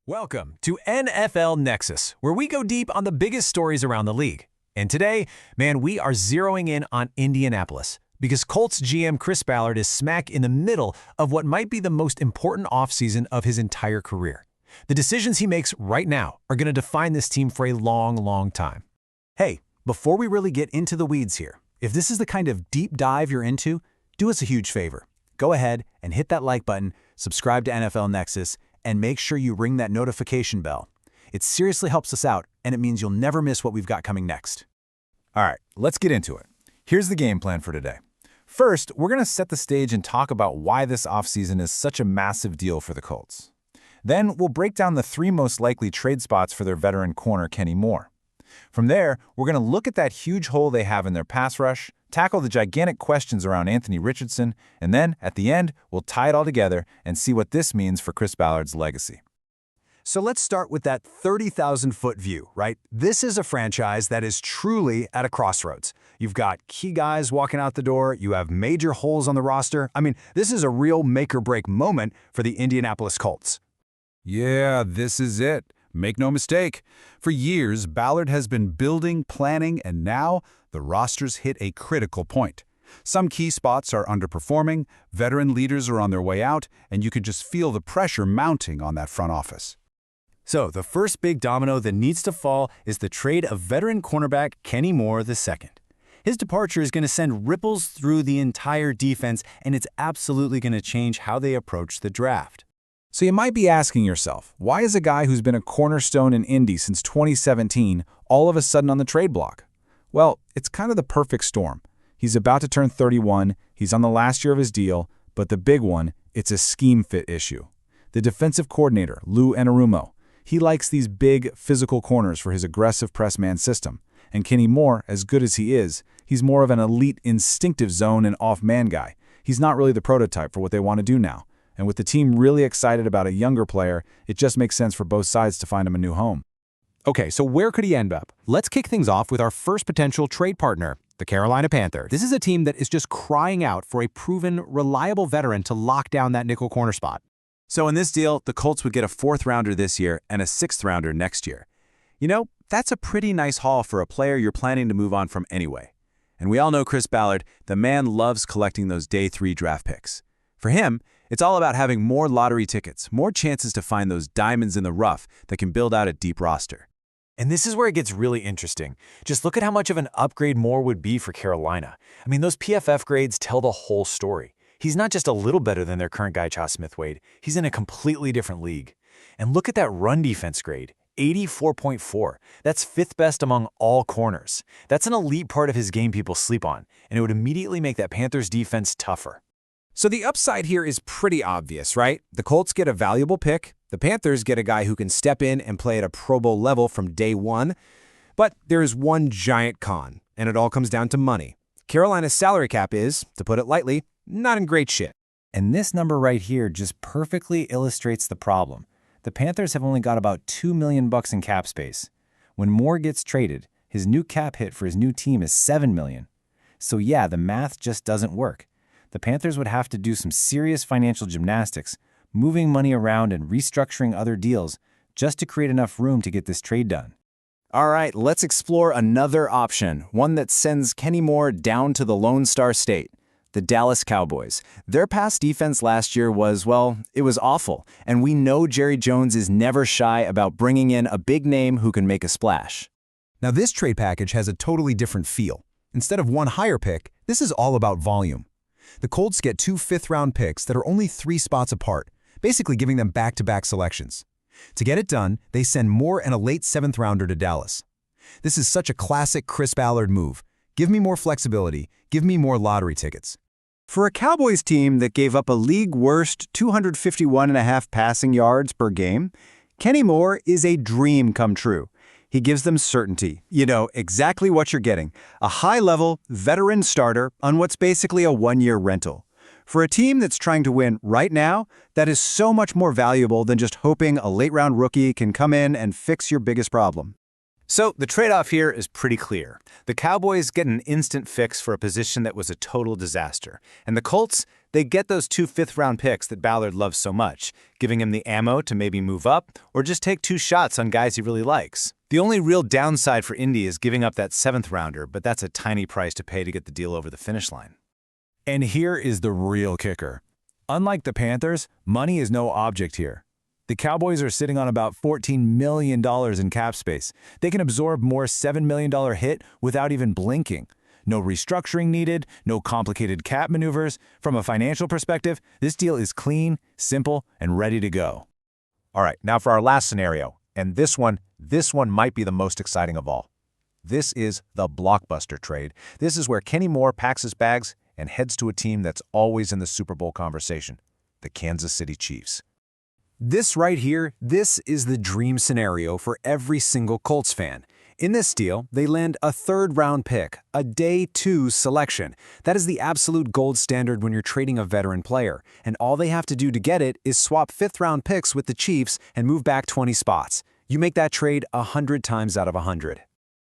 Welcome to NFL Nexus, where we go deep on the biggest stories around the league. And today, man, we are zeroing in on Indianapolis because Colts GM Chris Ballard is smack in the middle of what might be the most important offseason of his entire career. The decisions he makes right now are going to define this team for a long, long time. Hey, before we really get into the weeds here, if this is the kind of deep dive you're into, do us a huge favor. Go ahead and hit that like button, subscribe to NFL Nexus, and make sure you ring that notification bell. It seriously helps us out, and it means you'll never miss what we've got coming next. All right, let's get into it. Here's the game plan for today. First, we're going to set the stage and talk about why this offseason is such a massive deal for the Colts. Then, we'll break down the three most likely trade spots for their veteran corner, Kenny Moore. From there, we're going to look at that huge hole they have in their pass rush, tackle the gigantic questions around Anthony Richardson, and then, at the end, we'll tie it all together and see what this means for Chris Ballard's legacy. So let's start with that 30,000-foot view, right? This is a franchise that is truly at a crossroads. You've got key guys walking out the door. You have major holes on the roster. I mean, this is a real make-or-break moment for the Indianapolis Colts. Yeah, this is it. Make no mistake. For years, Ballard has been building, planning, and now the roster's hit a critical point. Some key spots are underperforming, veteran leaders are on their way out, and you can just feel the pressure mounting on that front office. So the first big domino that needs to fall is the trade of veteran cornerback Kenny Moore II. His departure is going to send ripples through the entire defense, and it's absolutely going to change how they approach the draft. So you might be asking yourself, why is a guy who's been a cornerstone in Indy since 2017 all of a sudden on the trade block? Well, it's kind of the perfect storm. He's about to turn 31, he's on the last year of his deal, but the big one, it's a scheme fit issue. The defensive coordinator, Lou Anarumo, he likes these big, physical corners for his aggressive press man system. And Kenny Moore, as good as he is, he's more of an elite instinctive zone and off-man guy. He's not really the prototype for what they want to do now. And with the team really excited about a younger player, it just makes sense for both sides to find him a new home. Okay, so where could he end up? Let's kick things off with our first potential trade partner, the Carolina Panthers. This is a team that is just crying out for a proven, reliable veteran to lock down that nickel corner spot. So in this deal, the Colts would get a 4th-rounder this year and a 6th-rounder next year. You know, that's a pretty nice haul for a player you're planning to move on from anyway. And we all know Chris Ballard, the man loves collecting those day 3 draft picks. For him, it's all about having more lottery tickets, more chances to find those diamonds in the rough that can build out a deep roster. And this is where it gets really interesting. Just look at how much of an upgrade Moore would be for Carolina. I mean, those PFF grades tell the whole story. He's not just a little better than their current guy, Cha Smith-Wade. He's in a completely different league. And look at that run defense grade, 84.4. That's 5th best among all corners. That's an elite part of his game people sleep on, and it would immediately make that Panthers defense tougher. So the upside here is pretty obvious, right? The Colts get a valuable pick. The Panthers get a guy who can step in and play at a Pro Bowl level from day one. But there is one giant con, and it all comes down to money. Carolina's salary cap is, to put it lightly, not in great shape. And this number right here just perfectly illustrates the problem. The Panthers have only got about $2 million in cap space. When Moore gets traded, his new cap hit for his new team is $7 million. So yeah, the math just doesn't work. The Panthers would have to do some serious financial gymnastics, moving money around and restructuring other deals just to create enough room to get this trade done. All right, let's explore another option, one that sends Kenny Moore down to the Lone Star State, the Dallas Cowboys. Their pass defense last year was, well, it was awful, and we know Jerry Jones is never shy about bringing in a big name who can make a splash. Now this trade package has a totally different feel. Instead of one higher pick, this is all about volume. The Colts get 2 5th-round picks that are only 3 spots apart, basically giving them back-to-back selections. To get it done, they send Moore and a late 7th-rounder to Dallas. This is such a classic Chris Ballard move. Give me more flexibility, give me more lottery tickets. For a Cowboys team that gave up a league-worst 251.5 passing yards per game, Kenny Moore is a dream come true. He gives them certainty. You know exactly what you're getting. A high-level, veteran starter on what's basically a 1-year rental. For a team that's trying to win right now, that is so much more valuable than just hoping a late-round rookie can come in and fix your biggest problem. So the trade-off here is pretty clear. The Cowboys get an instant fix for a position that was a total disaster. And the Colts, They get those 2 fifth-round picks that Ballard loves so much, giving him the ammo to maybe move up or just take 2 shots on guys he really likes. The only real downside for Indy is giving up that 7th rounder, but that's a tiny price to pay to get the deal over the finish line. And here is the real kicker. Unlike the Panthers, money is no object here. The Cowboys are sitting on about $14 million in cap space. They can absorb more $7 million hit without even blinking. No restructuring needed, no complicated cap maneuvers. From a financial perspective, this deal is clean, simple, and ready to go. All right, now for our last scenario, and this one might be the most exciting of all. This is the blockbuster trade. This is where Kenny Moore packs his bags and heads to a team that's always in the Super Bowl conversation, the Kansas City Chiefs. This right here, this is the dream scenario for every single Colts fan. In this deal, they land a 3rd-round pick, a day 2 selection. That is the absolute gold standard when you're trading a veteran player, and all they have to do to get it is swap 5th-round picks with the Chiefs and move back 20 spots. You make that trade 100 times out of 100.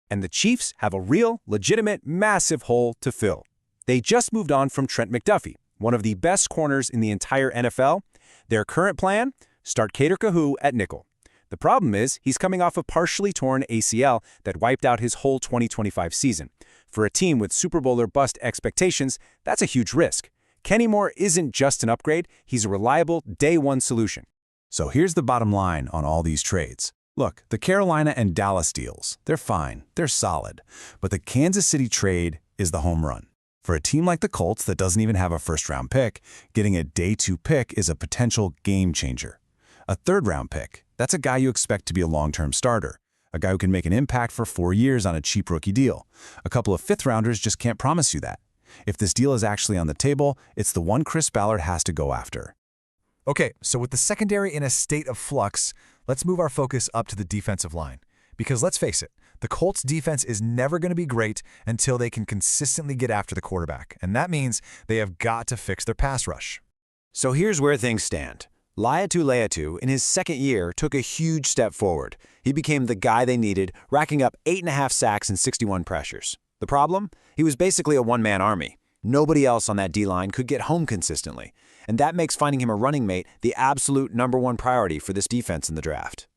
And the Chiefs have a real, legitimate, massive hole to fill. They just moved on from Trent McDuffie, one of the best corners in the entire NFL. Their current plan? Start Kader Kahu at nickel. The problem is, he's coming off a partially torn ACL that wiped out his whole 2025 season. For a team with Super Bowl or bust expectations, that's a huge risk. Kenny Moore isn't just an upgrade, he's a reliable day 1 solution. So here's the bottom line on all these trades. Look, the Carolina and Dallas deals, they're fine, they're solid. But the Kansas City trade is the home run. For a team like the Colts that doesn't even have a 1st-round pick, getting a day 2 pick is a potential game changer. A 3rd-round pick, that's a guy you expect to be a long-term starter, a guy who can make an impact for 4 years on a cheap rookie deal. A couple of 5th-rounders just can't promise you that. If this deal is actually on the table, it's the one Chris Ballard has to go after. Okay, so with the secondary in a state of flux, let's move our focus up to the defensive line. Because let's face it, the Colts' defense is never going to be great until they can consistently get after the quarterback, and that means they have got to fix their pass rush. So here's where things stand. Laiatu, in his 2nd year, took a huge step forward. He became the guy they needed, racking up 8.5 sacks and 61 pressures. The problem? He was basically a one-man army. Nobody else on that D-line could get home consistently, and that makes finding him a running mate the absolute #1 priority for this defense in the draft.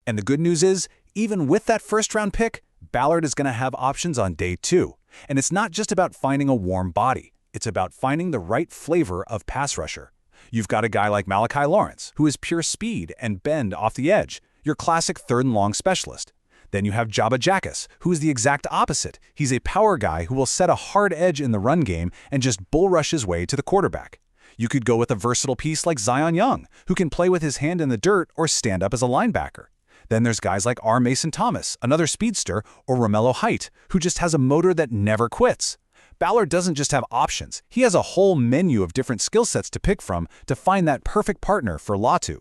And the good news is, even with that 1st-round pick, Ballard is going to have options on day 2. And it's not just about finding a warm body. It's about finding the right flavor of pass rusher. You've got a guy like Malachi Lawrence, who is pure speed and bend off the edge, your classic 3rd-and-long specialist. Then you have Jabba Jackus, who is the exact opposite. He's a power guy who will set a hard edge in the run game and just bull rush his way to the quarterback. You could go with a versatile piece like Zion Young, who can play with his hand in the dirt or stand up as a linebacker. Then there's guys like R. Mason Thomas, another speedster, or Romello Height, who just has a motor that never quits. Ballard doesn't just have options. He has a whole menu of different skill sets to pick from to find that perfect partner for Latu.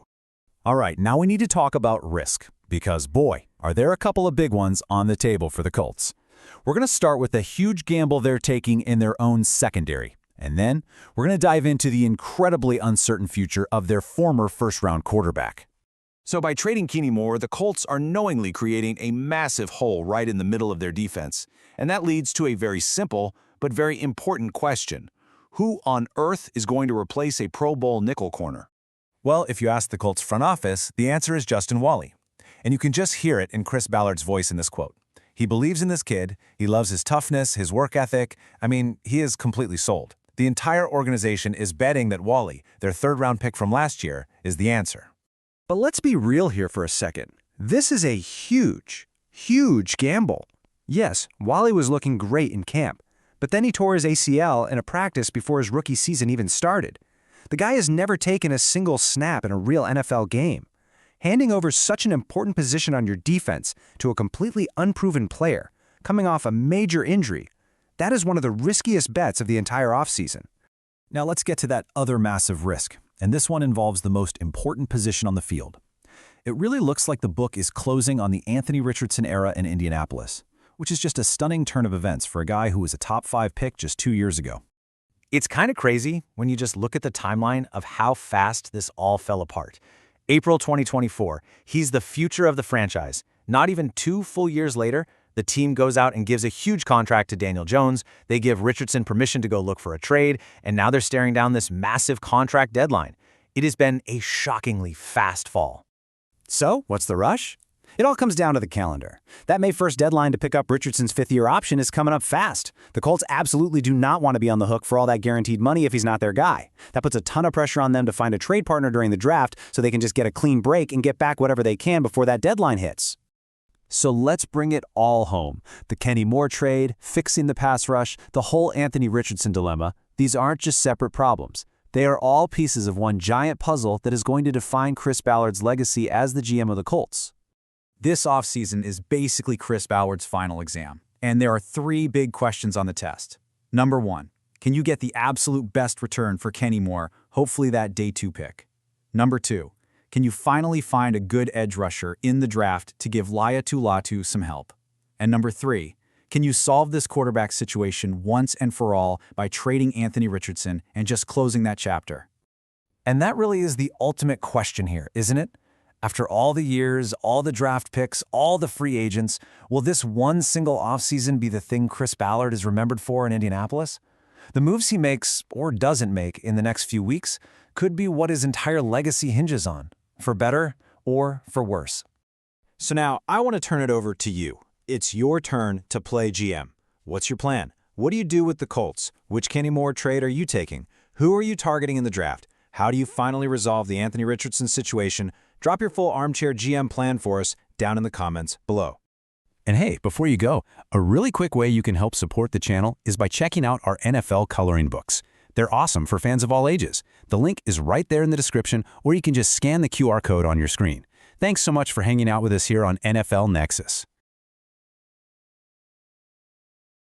All right, now we need to talk about risk, because boy, are there a couple of big ones on the table for the Colts. We're going to start with the huge gamble they're taking in their own secondary, and then we're going to dive into the incredibly uncertain future of their former 1st-round quarterback. So by trading Kenny Moore, the Colts are knowingly creating a massive hole right in the middle of their defense. And that leads to a very simple but very important question. Who on earth is going to replace a Pro Bowl nickel corner? Well, if you ask the Colts front office, the answer is Justin Wally. And you can just hear it in Chris Ballard's voice in this quote. He believes in this kid, he loves his toughness, his work ethic. I mean, he is completely sold. The entire organization is betting that Wally, their 3rd-round pick from last year, is the answer. But let's be real here for a second. This is a huge, huge gamble. Yes, Wally was looking great in camp, but then he tore his ACL in a practice before his rookie season even started. The guy has never taken a single snap in a real NFL game. Handing over such an important position on your defense to a completely unproven player, coming off a major injury, that is one of the riskiest bets of the entire offseason. Now let's get to that other massive risk, and this one involves the most important position on the field. It really looks like the book is closing on the Anthony Richardson era in Indianapolis, which is just a stunning turn of events for a guy who was a top 5 pick just 2 years ago. It's kind of crazy when you just look at the timeline of how fast this all fell apart. April 2024, he's the future of the franchise. Not even 2 full years later, The team goes out and gives a huge contract to Daniel Jones. They give Richardson permission to go look for a trade, and now they're staring down this massive contract deadline. It has been a shockingly fast fall. So, what's the rush? It all comes down to the calendar. That May 1st deadline to pick up Richardson's fifth-year option is coming up fast. The Colts absolutely do not want to be on the hook for all that guaranteed money if he's not their guy. That puts a ton of pressure on them to find a trade partner during the draft so they can just get a clean break and get back whatever they can before that deadline hits. So let's bring it all home. The Kenny Moore trade, fixing the pass rush, the whole Anthony Richardson dilemma, these aren't just separate problems. They are all pieces of one giant puzzle that is going to define Chris Ballard's legacy as the GM of the Colts. This offseason is basically Chris Ballard's final exam, and there are 3 big questions on the test. Number 1, can you get the absolute best return for Kenny Moore, hopefully that day 2 pick? Number 2, can you finally find a good edge rusher in the draft to give Laiatu some help? And number 3, can you solve this quarterback situation once and for all by trading Anthony Richardson and just closing that chapter? And that really is the ultimate question here, isn't it? After all the years, all the draft picks, all the free agents, will this one single offseason be the thing Chris Ballard is remembered for in Indianapolis? The moves he makes, or doesn't make, in the next few weeks could be what his entire legacy hinges on, for better or for worse. So now, I want to turn it over to you. It's your turn to play GM. What's your plan? What do you do with the Colts? Which Kenny Moore trade are you taking? Who are you targeting in the draft? How do you finally resolve the Anthony Richardson situation? Drop your full armchair GM plan for us down in the comments below. And hey, before you go, a really quick way you can help support the channel is by checking out our NFL coloring books. They're awesome for fans of all ages. The link is right there in the description, or you can just scan the QR code on your screen. Thanks so much for hanging out with us here on NFL Nexus.